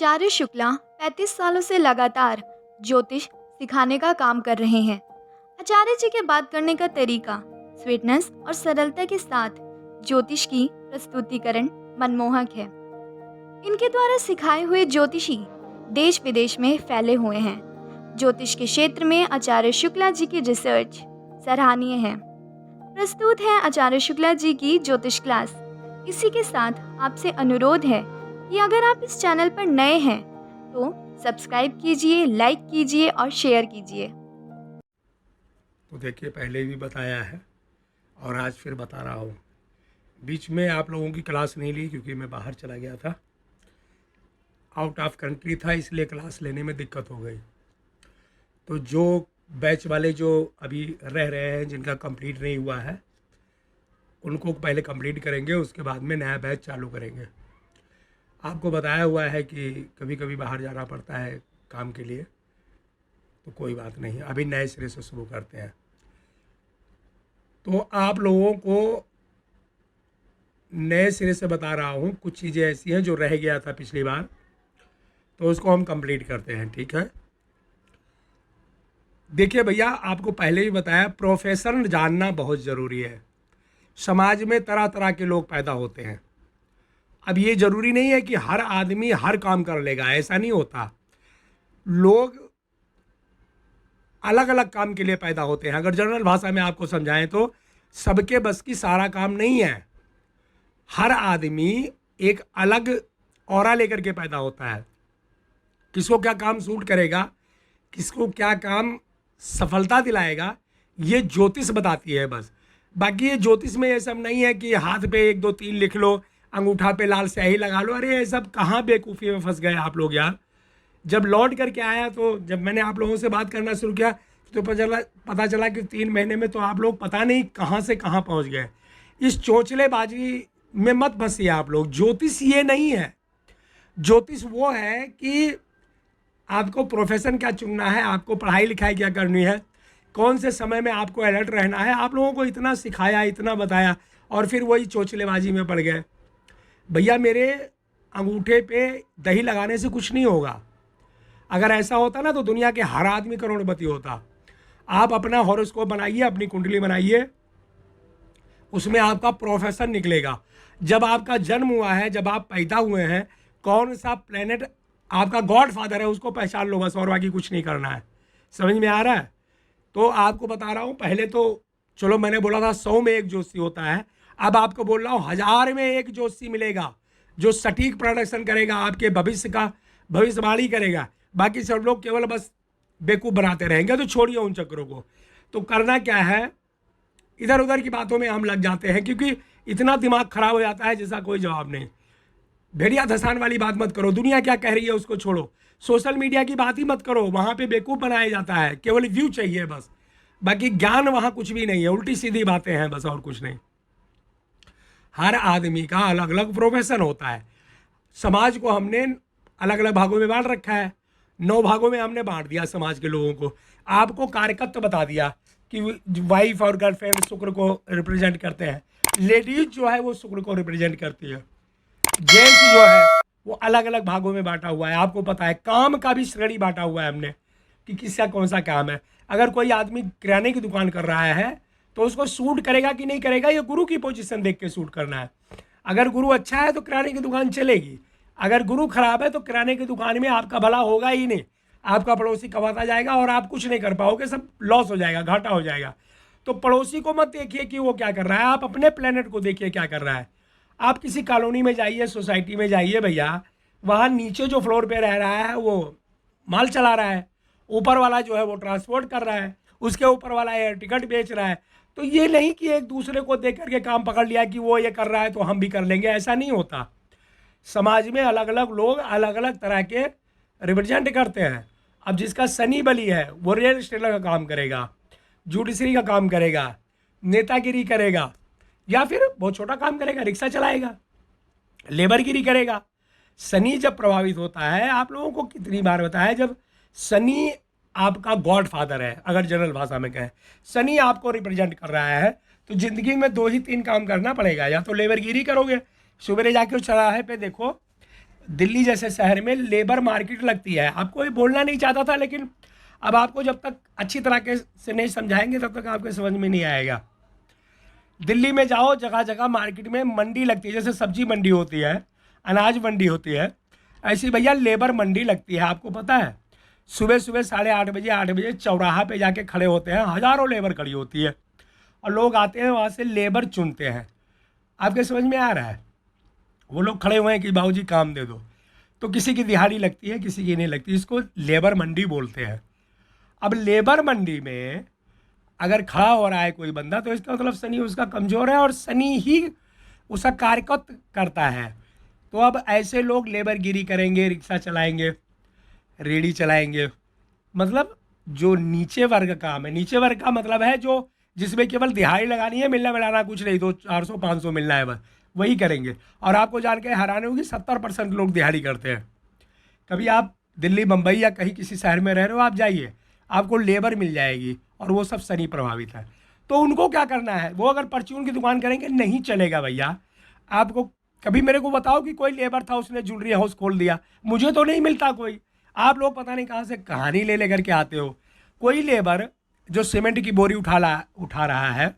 आचार्य शुक्ला 35 सालों से लगातार ज्योतिष सिखाने का काम कर रहे हैं। आचार्य जी के बात करने का तरीका स्वीटनेस और सरलता के साथ ज्योतिष की प्रस्तुतिकरण मनमोहक है। इनके द्वारा सिखाए हुए ज्योतिषी देश विदेश में फैले हुए हैं। ज्योतिष के क्षेत्र में आचार्य शुक्ला जी की रिसर्च सराहनीय है। प्रस्तुत है आचार्य शुक्ला जी की ज्योतिष क्लास। इसी के साथ आपसे अनुरोध है कि अगर आप इस चैनल पर नए हैं तो सब्सक्राइब कीजिए, लाइक कीजिए और शेयर कीजिए। तो देखिए, पहले भी बताया है और आज फिर बता रहा हूँ। बीच में आप लोगों की क्लास नहीं ली क्योंकि मैं बाहर चला गया था, आउट ऑफ कंट्री था, इसलिए क्लास लेने में दिक्कत हो गई। तो जो बैच वाले जो अभी रह रहे हैं, जिनका कंप्लीट नहीं हुआ है, उनको पहले कंप्लीट करेंगे, उसके बाद में नया बैच चालू करेंगे। आपको बताया हुआ है कि कभी कभी बाहर जाना पड़ता है काम के लिए, तो कोई बात नहीं, अभी नए सिरे से शुरू करते हैं। तो आप लोगों को नए सिरे से बता रहा हूँ, कुछ चीज़ें ऐसी हैं जो रह गया था पिछली बार, तो उसको हम कंप्लीट करते हैं। ठीक है, देखिए भैया, आपको पहले ही बताया, प्रोफेशन जानना बहुत ज़रूरी है। समाज में तरह तरह के लोग पैदा होते हैं। अब ये ज़रूरी नहीं है कि हर आदमी हर काम कर लेगा, ऐसा नहीं होता। लोग अलग अलग काम के लिए पैदा होते हैं। अगर जनरल भाषा में आपको समझाएं तो सबके बस की सारा काम नहीं है। हर आदमी एक अलग ऑरा लेकर के पैदा होता है। किसको क्या काम सूट करेगा, किसको क्या काम सफलता दिलाएगा, ये ज्योतिष बताती है बस। बाकी ये ज्योतिष में ये सब नहीं है कि हाथ पे 1 2 3 लिख लो, अंगूठा पे लाल स्याही लगा लो। अरे ये सब कहाँ बेवकूफ़ी में फंस गए आप लोग यार। जब लौट करके आया, तो जब मैंने आप लोगों से बात करना शुरू किया, तो पता चला कि 3 महीने में तो आप लोग पता नहीं कहाँ से कहाँ पहुँच गए। इस चोंचलेबाजी में मत फंसिए आप लोग। ज्योतिष ये नहीं है। ज्योतिष वो है कि आपको प्रोफेशन क्या चुनना है, आपको पढ़ाई लिखाई क्या करनी है, कौन से समय में आपको अलर्ट रहना है। आप लोगों को इतना सिखाया, इतना बताया, और फिर वही चोंचलेबाजी में पड़ गए। भैया, मेरे अंगूठे पे दही लगाने से कुछ नहीं होगा। अगर ऐसा होता ना तो दुनिया के हर आदमी करोड़पति होता। आप अपना हॉरोस्कोप बनाइए, अपनी कुंडली बनाइए, उसमें आपका प्रोफेशन निकलेगा। जब आपका जन्म हुआ है, जब आप पैदा हुए हैं, कौन सा प्लेनेट आपका गॉड फादर है, उसको पहचान लो बस, और बाकी कुछ नहीं करना है। समझ में आ रहा है? तो आपको बता रहा हूँ, पहले तो चलो मैंने बोला था 100 में 1 ज्योतिषी होता है, अब आपको बोल रहा हूँ 1000 में 1 ज्योतिषी मिलेगा जो सटीक प्रोडक्शन करेगा, आपके भविष्य का भविष्यवाणी करेगा। बाकी सब लोग केवल बस बेवकूफ़ बनाते रहेंगे। तो छोड़िए उन चक्रों को। तो करना क्या है, इधर उधर की बातों में हम लग जाते हैं क्योंकि इतना दिमाग खराब हो जाता है जिसका कोई जवाब नहीं। भेड़िया धसान वाली बात मत करो, दुनिया क्या कह रही है उसको छोड़ो। सोशल मीडिया की बात ही मत करो, वहाँ पे बेवकूफ़ बनाया जाता है, केवल व्यू चाहिए बस। बाकी ज्ञान वहाँ कुछ भी नहीं है, उल्टी सीधी बातें हैं बस, और कुछ नहीं। हर आदमी का अलग अलग प्रोफेशन होता है। समाज को हमने अलग अलग भागों में बांट रखा है। 9 भागों में हमने बांट दिया समाज के लोगों को। आपको कार्यकत्व बता दिया कि वाइफ और गर्लफ्रेंड शुक्र को रिप्रेजेंट करते हैं। लेडीज जो है वो शुक्र को रिप्रेजेंट करती है। जेंट्स जो है वो अलग अलग भागों में बांटा हुआ है। आपको पता है, काम का भी श्रेणी बांटा हुआ है हमने कि किसका कौन सा काम है। अगर कोई आदमी किराने की दुकान कर रहा है तो उसको सूट करेगा कि नहीं करेगा, ये गुरु की पोजीशन देख के सूट करना है। अगर गुरु अच्छा है तो किराने की दुकान चलेगी, अगर गुरु खराब है तो किराने की दुकान में आपका भला होगा ही नहीं। आपका पड़ोसी कमाता जाएगा और आप कुछ नहीं कर पाओगे, सब लॉस हो जाएगा, घाटा हो जाएगा। तो पड़ोसी को मत देखिए कि वो क्या कर रहा है, आप अपने प्लेनेट को देखिए क्या कर रहा है। आप किसी कॉलोनी में जाइए, सोसाइटी में जाइए भैया, वहाँ नीचे जो फ्लोर पे रह रहा है वो माल चला रहा है, ऊपर वाला जो है वो ट्रांसपोर्ट कर रहा है, उसके ऊपर वाला एयर टिकट बेच रहा है। तो ये नहीं कि एक दूसरे को देख करके काम पकड़ लिया कि वो ये कर रहा है तो हम भी कर लेंगे, ऐसा नहीं होता। समाज में अलग अलग लोग अलग अलग तरह के रिप्रेजेंट करते हैं। अब जिसका शनि बली है वो रियल एस्टेट का काम करेगा, जुडिशरी का काम करेगा, नेतागिरी करेगा, या फिर बहुत छोटा काम करेगा, रिक्शा चलाएगा, लेबरगिरी करेगा। शनि जब प्रभावित होता है, आप लोगों को कितनी बार बताया, जब शनि आपका गॉड फादर है, अगर जनरल भाषा में कहें, शनि आपको रिप्रेजेंट कर रहा है, तो ज़िंदगी में 2 ही 3 काम करना पड़ेगा। या तो लेबरगिरी करोगे, सवेरे जाके उस चौराहे पे देखो, दिल्ली जैसे शहर में लेबर मार्केट लगती है। आपको ये बोलना नहीं चाहता था, लेकिन अब आपको जब तक अच्छी तरह के से नहीं समझाएंगे तब तक आपके समझ में नहीं आएगा। दिल्ली में जाओ, जगह जगह मार्केट में मंडी लगती है। जैसे सब्जी मंडी होती है, अनाज मंडी होती है, ऐसी भैया लेबर मंडी लगती है। आपको पता है, सुबह सुबह 8:30 बजे 8 बजे चौराहा पे जाके खड़े होते हैं, हज़ारों लेबर खड़ी होती है और लोग आते हैं वहाँ से लेबर चुनते हैं। आपके समझ में आ रहा है? वो लोग खड़े हुए हैं कि बाबूजी काम दे दो। तो किसी की दिहाड़ी लगती है, किसी की नहीं लगती। इसको लेबर मंडी बोलते हैं। अब लेबर मंडी में अगर खड़ा हो रहा है कोई बंदा, तो इसका मतलब शनि उसका कमज़ोर है और शनि ही उसका कार्यकत्व करता है। तो अब ऐसे लोग लेबरगिरी करेंगे, रिक्शा चलाएंगे, रेडी चलाएंगे। मतलब जो नीचे वर्ग काम है, नीचे वर्ग का मतलब है जो जिसमें केवल दिहाड़ी लगानी है, मिलना मिलाना कुछ नहीं, 400 500 मिलना है बस, वही करेंगे। और आपको जान के हैरानी होगी, 70% लोग दिहाड़ी करते हैं। कभी आप दिल्ली, मुंबई या कहीं किसी शहर में रह रहे हो, आप जाइए, आपको लेबर मिल जाएगी और वो सब शनि प्रभावित है। तो उनको क्या करना है, वो अगर परचून की दुकान करेंगे नहीं चलेगा भैया। आपको कभी मेरे को बताओ कि कोई लेबर था उसने ज्वेलरी हाउस खोल दिया, मुझे तो नहीं मिलता कोई। आप लोग पता नहीं कहाँ से कहानी ले लेकर के आते हो। कोई लेबर जो सीमेंट की बोरी उठा रहा है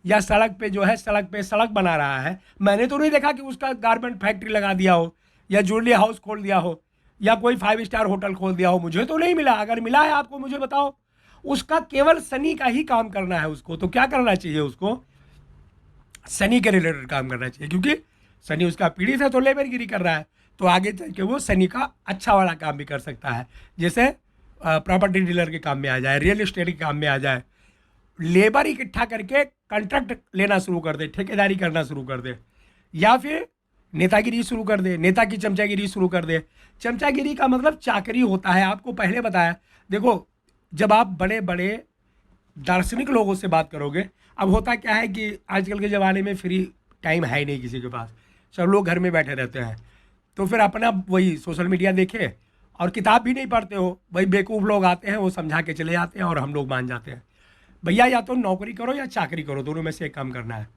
या सड़क पे जो है सड़क पे सड़क बना रहा है, मैंने तो नहीं देखा कि उसका गारमेंट फैक्ट्री लगा दिया हो या ज्वेलरी हाउस खोल दिया हो या कोई 5 स्टार होटल खोल दिया हो। मुझे तो नहीं मिला। अगर मिला है आपको मुझे बताओ। उसका केवल शनि का ही काम करना है उसको। तो क्या करना चाहिए उसको? शनि के रिलेटेड काम करना चाहिए, क्योंकि शनि उसका पीड़ित है तो लेबरगिरी कर रहा है। तो आगे चल के वो शनि का अच्छा वाला काम भी कर सकता है। जैसे प्रॉपर्टी डीलर के काम में आ जाए, रियल एस्टेट के काम में आ जाए, लेबर इकट्ठा करके कॉन्ट्रैक्ट लेना शुरू कर दे, ठेकेदारी करना शुरू कर दे, या फिर नेतागिरी शुरू कर दे, नेता की चमचागिरी शुरू कर दे। चमचागिरी का मतलब चाकरी होता है, आपको पहले बताया। देखो, जब आप बड़े बड़े दार्शनिक लोगों से बात करोगे, अब होता क्या है कि आजकल के ज़माने में फ्री टाइम है ही नहीं किसी के पास, सब लोग घर में बैठे रहते हैं। तो फिर अपना वही सोशल मीडिया देखे और किताब भी नहीं पढ़ते हो, वही बेवकूफ़ लोग आते हैं, वो समझा के चले जाते हैं और हम लोग मान जाते हैं। भैया या तो नौकरी करो या चाकरी करो, दोनों में से एक काम करना है।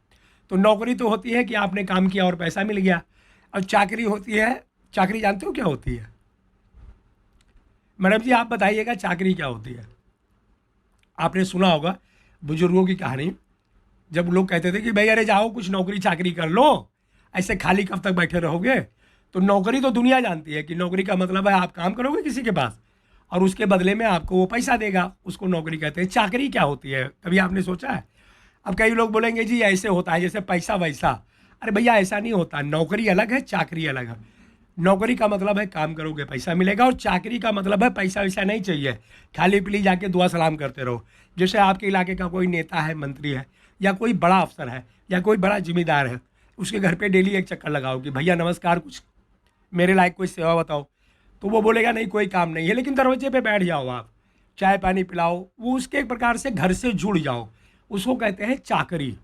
तो नौकरी तो होती है कि आपने काम किया और पैसा मिल गया, और चाकरी होती है, चाकरी जानते हो क्या होती है? मैडम जी आप बताइएगा चाकरी क्या होती है? आपने सुना होगा बुजुर्गों की कहानी, जब लोग कहते थे कि भाई अरे जाओ कुछ नौकरी चाकरी कर लो, ऐसे खाली कब तक बैठे रहोगे। तो नौकरी तो दुनिया जानती है कि नौकरी का मतलब है आप काम करोगे किसी के पास और उसके बदले में आपको वो पैसा देगा, उसको नौकरी कहते हैं। चाकरी क्या होती है, कभी आपने सोचा है? अब कई लोग बोलेंगे जी ऐसे होता है जैसे पैसा वैसा। अरे भैया ऐसा नहीं होता, नौकरी अलग है, चाकरी अलग है। नौकरी का मतलब है काम करोगे पैसा मिलेगा, और चाकरी का मतलब है पैसा वैसा नहीं चाहिए, खाली पीली जाके दुआ सलाम करते रहो। जैसे आपके इलाके का कोई नेता है, मंत्री है, या कोई बड़ा अफसर है, या कोई बड़ा जिम्मेदार है, उसके घर पे डेली एक चक्कर लगाओ कि भैया नमस्कार, कुछ मेरे लायक कोई सेवा बताओ। तो वो बोलेगा नहीं कोई काम नहीं है, लेकिन दरवाजे पे बैठ जाओ आप, चाय पानी पिलाओ, वो उसके एक प्रकार से घर से जुड़ जाओ, उसको कहते हैं चाकरी।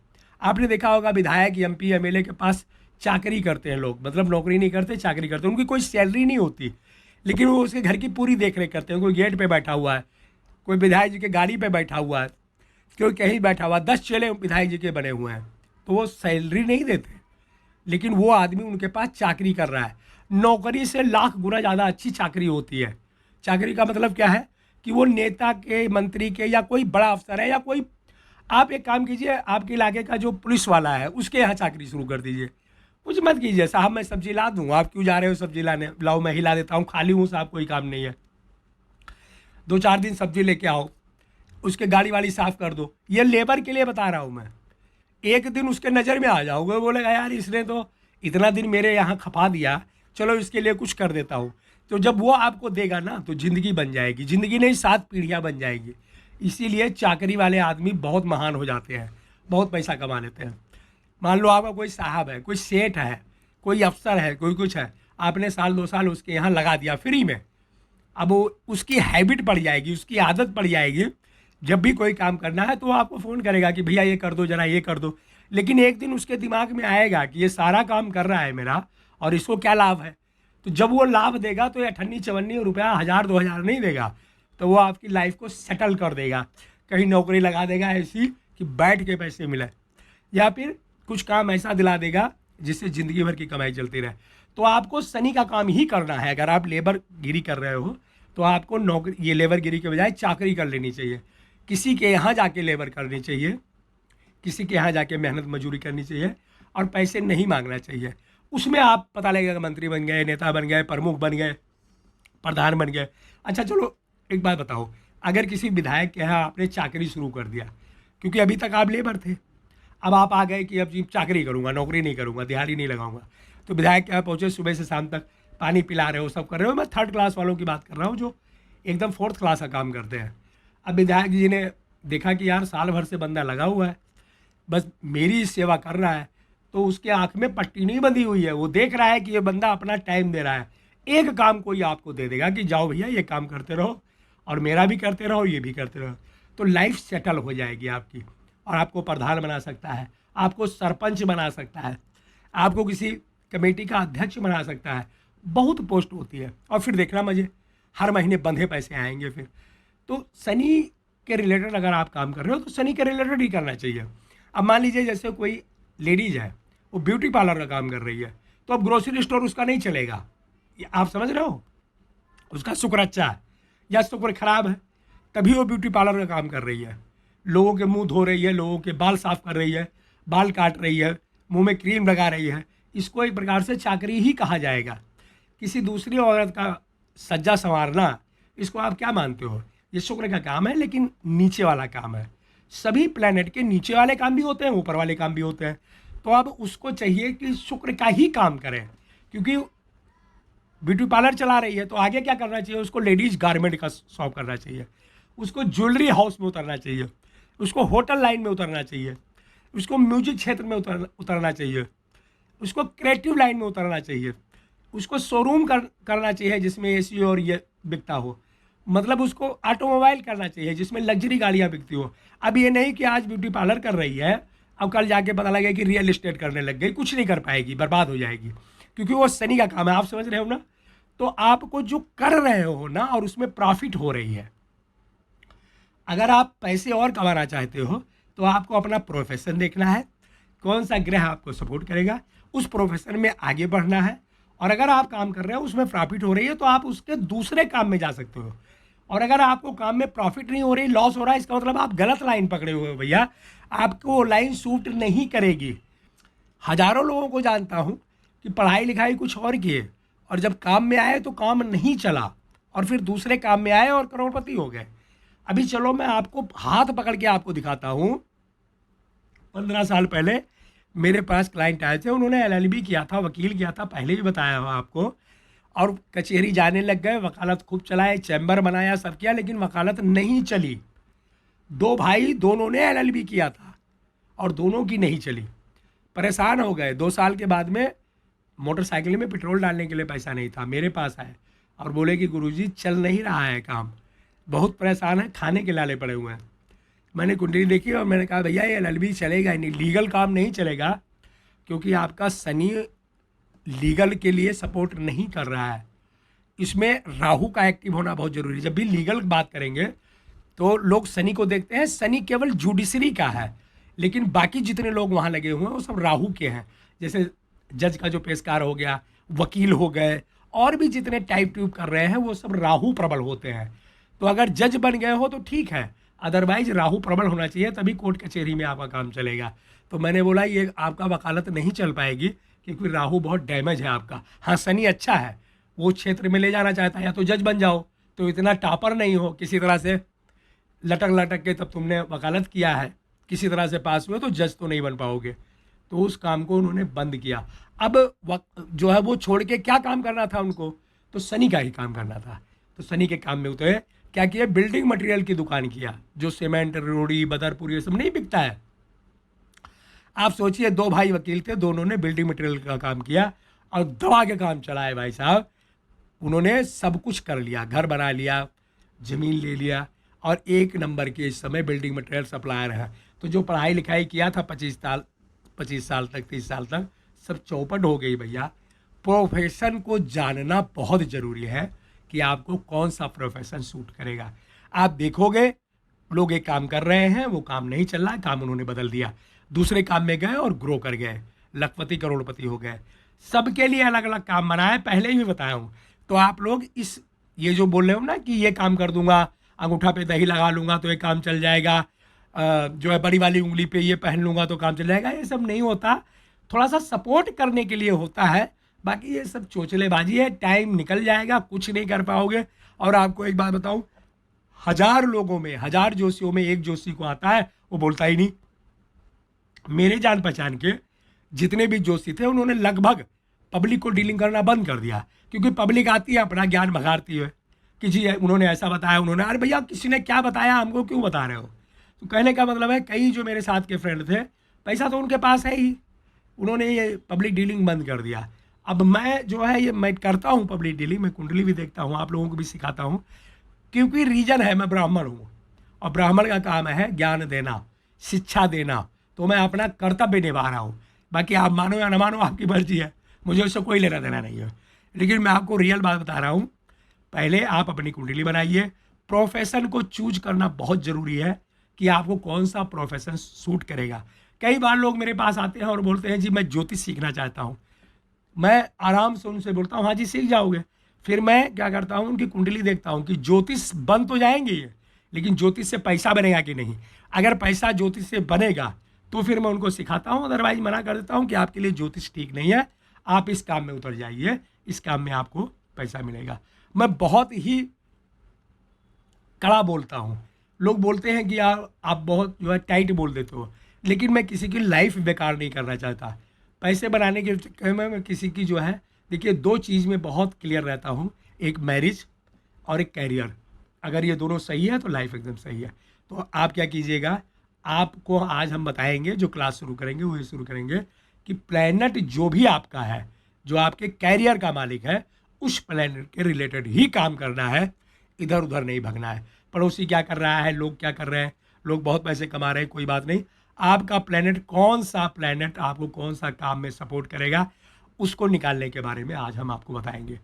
आपने देखा होगा विधायक, एमपी, एमएलए के पास चाकरी करते हैं लोग, मतलब नौकरी नहीं करते, चाकरी करते हैं। उनकी कोई सैलरी नहीं होती, लेकिन वो उसके घर की पूरी देख रेख करते हैं। कोई गेट पे बैठा हुआ है, कोई विधायक जी के गाड़ी पे बैठा हुआ है, कोई कहीं बैठा हुआ, 10 चेले विधायक जी के बने हुए हैं, तो वो सैलरी नहीं देते, लेकिन वो आदमी उनके पास चाकरी कर रहा है। नौकरी से लाख गुना ज़्यादा अच्छी चाकरी होती है। चाकरी का मतलब क्या है कि वो नेता के, मंत्री के, या कोई बड़ा अफसर है, या कोई, आप एक काम कीजिए, आपके इलाके का जो पुलिस वाला है उसके यहाँ चाकरी शुरू कर दीजिए। कुछ मत कीजिए, साहब मैं सब्जी ला दूँ, आप क्यों जा रहे हो सब्जी लाने, लाओ मैं हिला देता हूँ, खाली हूँ साहब, कोई काम नहीं है, 2 4 दिन सब्जी लेके आओ, उसके गाड़ी वाड़ी साफ़ कर दो। ये लेबर के लिए बता रहा हूँ मैं। एक दिन उसके नज़र में आ जाओगे, बोलेगा यार इसने तो इतना दिन मेरे यहाँ खपा दिया, चलो इसके लिए कुछ कर देता हूँ। तो जब वो आपको देगा ना, तो ज़िंदगी बन जाएगी, ज़िंदगी नहीं 7 पीढ़ियाँ बन जाएगी। इसीलिए चाकरी वाले आदमी बहुत महान हो जाते हैं, बहुत पैसा कमा लेते हैं। मान लो आपका कोई साहब है, कोई सेठ है, कोई अफसर है, कोई कुछ है, आपने साल 2 साल उसके यहाँ लगा दिया फ्री में। अब वो उसकी हैबिट पड़ जाएगी, उसकी आदत पड़ जाएगी, जब भी कोई काम करना है तो वो आपको फ़ोन करेगा कि भैया ये कर दो, ज़रा ये कर दो। लेकिन एक दिन उसके दिमाग में आएगा कि ये सारा काम कर रहा है मेरा और इसको क्या लाभ है। तो जब वो लाभ देगा तो ये अठन्नी चवन्नी रुपया 1000 2000 नहीं देगा, तो वो आपकी लाइफ को सेटल कर देगा, कहीं नौकरी लगा देगा ऐसी कि बैठ के पैसे मिले, या फिर कुछ काम ऐसा दिला देगा जिससे ज़िंदगी भर की कमाई चलती रहे। तो आपको शनि का काम ही करना है। अगर आप लेबर गिरी कर रहे हो तो आपको नौकरी, ये लेबर गिरी के बजाय चाकरी कर लेनी चाहिए, किसी के यहाँ जाके लेबर करनी चाहिए, किसी के यहाँ जाके मेहनत मजूरी करनी चाहिए और पैसे नहीं मांगना चाहिए। उसमें आप पता लगेगा मंत्री बन गए, नेता बन गए, प्रमुख बन गए, प्रधान बन गए। अच्छा चलो एक बात बताओ, अगर किसी विधायक के यहाँ आपने चाकरी शुरू कर दिया, क्योंकि अभी तक आप लेबर थे, अब आप आ गए कि अब जी चाकरी करूँगा, नौकरी नहीं करूँगा, दिहाड़ी नहीं लगाऊंगा, तो विधायक के यहाँ पहुँचे, सुबह से शाम तक पानी पिला रहे हो, सब कर रहे हो। मैं थर्ड क्लास वालों की बात कर रहा हूँ जो एकदम फोर्थ क्लास का काम करते हैं। अब विधायक जी ने देखा कि यार साल भर से बंदा लगा हुआ है, बस मेरी सेवा कर रहा है, तो उसके आँख में पट्टी नहीं बंधी हुई है, वो देख रहा है कि ये बंदा अपना टाइम दे रहा है। एक काम कोई आपको दे देगा कि जाओ भैया ये काम करते रहो और मेरा भी करते रहो, ये भी करते रहो, तो लाइफ सेटल हो जाएगी आपकी। और आपको प्रधान बना सकता है, आपको सरपंच बना सकता है, आपको किसी कमेटी का अध्यक्ष बना सकता है, बहुत पोस्ट होती है। और फिर देखना मजे, हर महीने बंधे पैसे आएंगे फिर। तो शनि के रिलेटेड अगर आप काम कर रहे हो तो शनि के रिलेटेड ही करना चाहिए। अब मान लीजिए जैसे कोई लेडीज है, वो ब्यूटी पार्लर का काम कर रही है, तो अब ग्रोसरी स्टोर उसका नहीं चलेगा, ये आप समझ रहे हो, उसका शुक्र अच्छा है या शुक्र खराब है, तभी वो ब्यूटी पार्लर का काम कर रही है, लोगों के मुंह धो रही है, लोगों के बाल साफ कर रही है, बाल काट रही है, मुंह में क्रीम लगा रही है, इसको एक प्रकार से चाकरी ही कहा जाएगा। किसी दूसरी औरत का सज्जा संवारना, इसको आप क्या मानते हो, ये शुक्र का काम है, लेकिन नीचे वाला काम है। सभी प्लैनेट के नीचे वाले काम भी होते हैं, ऊपर वाले काम भी होते हैं। तो अब उसको चाहिए कि शुक्र का ही काम करें, क्योंकि ब्यूटी पार्लर चला रही है तो आगे क्या करना चाहिए, उसको लेडीज गारमेंट का शॉप करना चाहिए, उसको ज्वेलरी हाउस में उतरना चाहिए, उसको होटल लाइन में उतरना चाहिए, उसको म्यूजिक क्षेत्र में उतरना चाहिए, उसको क्रिएटिव लाइन में उतरना चाहिए, उसको शोरूम करना चाहिए जिसमें एसी और ये बिकता हो, मतलब उसको ऑटोमोबाइल करना चाहिए जिसमें लग्जरी गाड़ियाँ बिकती हो। अब ये नहीं कि आज ब्यूटी पार्लर कर रही है, अब कल जाके पता लगे कि रियल एस्टेट करने लग गई, कुछ नहीं कर पाएगी, बर्बाद हो जाएगी, क्योंकि वो शनि का काम है। आप समझ रहे हो ना। तो आपको जो कर रहे हो ना, और उसमें प्रॉफिट हो रही है, अगर आप पैसे और कमाना चाहते हो तो आपको अपना प्रोफेशन देखना है, कौन सा ग्रह आपको सपोर्ट करेगा, उस प्रोफेशन में आगे बढ़ना है। और अगर आप काम कर रहे हो उसमें प्रॉफिट हो रही है तो आप उसके दूसरे काम में जा सकते हो। और अगर आपको काम में प्रॉफिट नहीं हो रही, लॉस हो रहा है, इसका मतलब आप गलत लाइन पकड़े हुए हो भैया, आपको वो लाइन सूट नहीं करेगी। हजारों लोगों को जानता हूँ कि पढ़ाई लिखाई कुछ और किए और जब काम में आए तो काम नहीं चला, और फिर दूसरे काम में आए और करोड़पति हो गए। अभी चलो मैं आपको हाथ पकड़ के आपको दिखाता हूँ। 15 साल पहले मेरे पास क्लाइंट आए थे, उन्होंने एलएलबी किया था, वकील किया था, पहले भी बताया हुआ आपको, और कचहरी जाने लग गए, वकालत खूब चलाए, चैम्बर बनाया, सब किया, लेकिन वकालत नहीं चली। 2 भाई दोनों ने एलएलबी किया था और दोनों की नहीं चली, परेशान हो गए। 2 साल के बाद में मोटरसाइकिल में पेट्रोल डालने के लिए पैसा नहीं था, मेरे पास आए और बोले कि गुरुजी चल नहीं रहा है काम, बहुत परेशान है, खाने के लाले पड़े हुए हैं। मैंने कुंडली देखी और मैंने कहा भैया ये एलएलबी चलेगा ही नहीं, लीगल काम नहीं चलेगा, क्योंकि आपका शनि लीगल के लिए सपोर्ट नहीं कर रहा है। इसमें राहु का एक्टिव होना बहुत ज़रूरी है। जब भी लीगल बात करेंगे तो लोग शनि को देखते हैं, शनि केवल जुडिशरी का है, लेकिन बाकी जितने लोग वहाँ लगे हुए हैं वो सब राहु के हैं। जैसे जज का जो पेशकार हो गया, वकील हो गए, और भी जितने टाइप ट्यूब कर रहे हैं वो सब राहु प्रबल होते हैं। तो अगर जज बन गए हो तो ठीक है, अदरवाइज राहु प्रबल होना चाहिए, तभी कोर्ट कचहरी में आपका काम चलेगा। तो मैंने बोला ये आपका वकालत नहीं चल पाएगी क्योंकि राहु बहुत डैमेज है आपका। हाँ शनि अच्छा है, वो क्षेत्र में ले जाना चाहता है, या तो जज बन जाओ, तो इतना टॉपर नहीं हो, किसी तरह से लटक लटक के तब तुमने वकालत किया है, किसी तरह से पास हुए, तो जज तो नहीं बन पाओगे। तो उस काम को उन्होंने बंद किया। अब जो है वो छोड़ के क्या काम करना था उनको, तो शनि का ही काम करना था। तो शनि के काम में उतरे, क्या किया, बिल्डिंग मटेरियल की दुकान किया, जो सीमेंट, रोड़ी, बदरपुर ये सब नहीं बिकता है। आप सोचिए 2 भाई वकील थे, दोनों ने बिल्डिंग मटेरियल का काम किया और दबा के काम चलाए भाई साहब। उन्होंने सब कुछ कर लिया, घर बना लिया, ज़मीन ले लिया, और 1 नंबर के इस समय बिल्डिंग मटेरियल सप्लायर है। तो जो पढ़ाई लिखाई किया था 25 साल तक, 30 साल तक, सब चौपट हो गई भैया। प्रोफेशन को जानना बहुत ज़रूरी है कि आपको कौन सा प्रोफेशन सूट करेगा। आप देखोगे लोग एक काम कर रहे हैं, वो काम नहीं चल रहा, काम उन्होंने बदल दिया, दूसरे काम में गए और ग्रो कर गए, लखपति करोड़पति हो गए। सबके लिए अलग अलग काम बना है, पहले ही बताया हूँ। तो आप लोग इस ये जो बोल रहे हो ना कि ये काम कर दूंगा, अंगूठा पे दही लगा लूंगा तो ये काम चल जाएगा, जो है बड़ी वाली उंगली पे ये पहन लूंगा तो काम चल जाएगा, ये सब नहीं होता। थोड़ा सा सपोर्ट करने के लिए होता है, बाकी ये सब चोचलेबाजी है, टाइम निकल जाएगा, कुछ नहीं कर पाओगे। और आपको एक बात बताऊं, 1000 लोगों में, 1000 जोशियों में एक जोशी को आता है, वो बोलता ही नहीं। मेरे जान पहचान के जितने भी जोशी थे उन्होंने लगभग पब्लिक को डीलिंग करना बंद कर दिया, क्योंकि पब्लिक आती है अपना ज्ञान भगाड़ती है कि जी उन्होंने ऐसा बताया, उन्होंने, अरे भैया किसी ने क्या बताया, हमको क्यों बता रहे हो। तो कहने का मतलब है, कई जो मेरे साथ के फ्रेंड थे, पैसा तो उनके पास है ही, उन्होंने ये पब्लिक डीलिंग बंद कर दिया। अब मैं जो है ये मैं करता हूँ पब्लिक डीलिंग, मैं कुंडली भी देखता हूँ, आप लोगों को भी सिखाता हूँ, क्योंकि रीजन है मैं ब्राह्मण हूँ और ब्राह्मण का काम है ज्ञान देना, शिक्षा देना, तो मैं अपना कर्तव्य निभा रहा हूँ। बाकी आप मानो या न मानो, आपकी मर्जी है, मुझे उससे कोई लेना देना नहीं है। लेकिन मैं आपको रियल बात बता रहा हूँ, पहले आप अपनी कुंडली बनाइए। प्रोफेशन को चूज करना बहुत ज़रूरी है कि आपको कौन सा प्रोफेशन सूट करेगा। कई बार लोग मेरे पास आते हैं और बोलते हैं जी मैं ज्योतिष सीखना चाहता हूँ। मैं आराम से उनसे बोलता हूँ हाँ जी सीख जाओगे। फिर मैं क्या करता हूँ, उनकी कुंडली देखता हूँ कि ज्योतिष बन तो जाएंगे ये, लेकिन ज्योतिष से पैसा बनेगा कि नहीं। अगर पैसा ज्योतिष से बनेगा तो फिर मैं उनको सिखाता हूँ, अदरवाइज मना कर देता हूँ कि आपके लिए ज्योतिष ठीक नहीं है, आप इस काम में उतर जाइए, इस काम में आपको पैसा मिलेगा। मैं बहुत ही कड़ा बोलता हूँ। लोग बोलते हैं कि यार आप बहुत जो है टाइट बोल देते हो, लेकिन मैं किसी की लाइफ बेकार नहीं करना चाहता। पैसे बनाने के चक्कर में मैं किसी की जो है, देखिए 2 चीज़ में बहुत क्लियर रहता हूँ, एक मैरिज और एक कैरियर। अगर ये दोनों सही है तो लाइफ एकदम सही है। तो आप क्या कीजिएगा, आपको आज हम बताएंगे, जो क्लास शुरू करेंगे वो ये शुरू करेंगे कि प्लैनेट जो भी आपका है, जो आपके कैरियर का मालिक है, उस प्लैनेट के रिलेटेड ही काम करना है, इधर उधर नहीं भगना है। पड़ोसी क्या कर रहा है, लोग क्या कर रहे हैं, लोग बहुत पैसे कमा रहे हैं, कोई बात नहीं। आपका प्लैनेट कौन सा प्लैनेट आपको कौन सा काम में सपोर्ट करेगा, उसको निकालने के बारे में आज हम आपको बताएंगे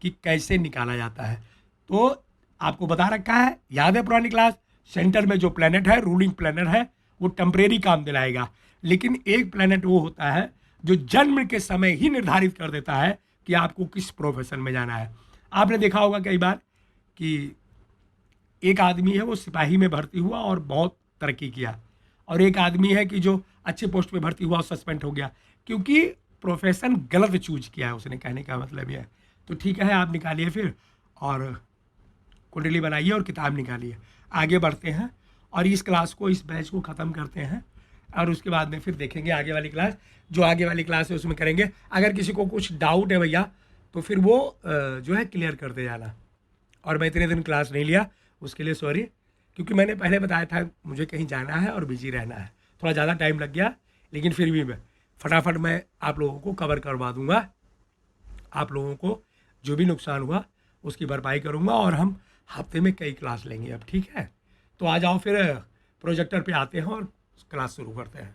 कि कैसे निकाला जाता है। तो आपको बता रखा है, याद है पुरानी क्लास, सेंटर में जो प्लैनेट है, रूलिंग प्लैनेट है, वो टेम्परेरी काम दिलाएगा। लेकिन एक प्लैनेट वो होता है जो जन्म के समय ही निर्धारित कर देता है कि आपको किस प्रोफेशन में जाना है। आपने देखा होगा कई बार कि एक आदमी है वो सिपाही में भर्ती हुआ और बहुत तरक्की किया, और एक आदमी है कि जो अच्छे पोस्ट पे भर्ती हुआ और सस्पेंड हो गया, क्योंकि प्रोफेशन गलत चूज किया है उसने, कहने का मतलब यह है। तो ठीक है, आप निकालिए फिर और कुंडली बनाइए और किताब निकालिए, आगे बढ़ते हैं और इस क्लास को, इस बैच को ख़त्म करते हैं, और उसके बाद में फिर देखेंगे आगे वाली क्लास। जो आगे वाली क्लास है उसमें करेंगे। अगर किसी को कुछ डाउट है भैया तो फिर वो जो है क्लियर करते जाना। और मैं इतने दिन क्लास नहीं लिया उसके लिए सॉरी, क्योंकि मैंने पहले बताया था मुझे कहीं जाना है और बिजी रहना है, थोड़ा ज़्यादा टाइम लग गया, लेकिन फिर भी मैं फटाफट मैं आप लोगों को कवर करवा दूंगा। आप लोगों को जो भी नुकसान हुआ उसकी भरपाई करूंगा, और हम हफ्ते में कई क्लास लेंगे अब, ठीक है। तो आ जाओ फिर, प्रोजेक्टर पे आते हैं और क्लास शुरू करते हैं।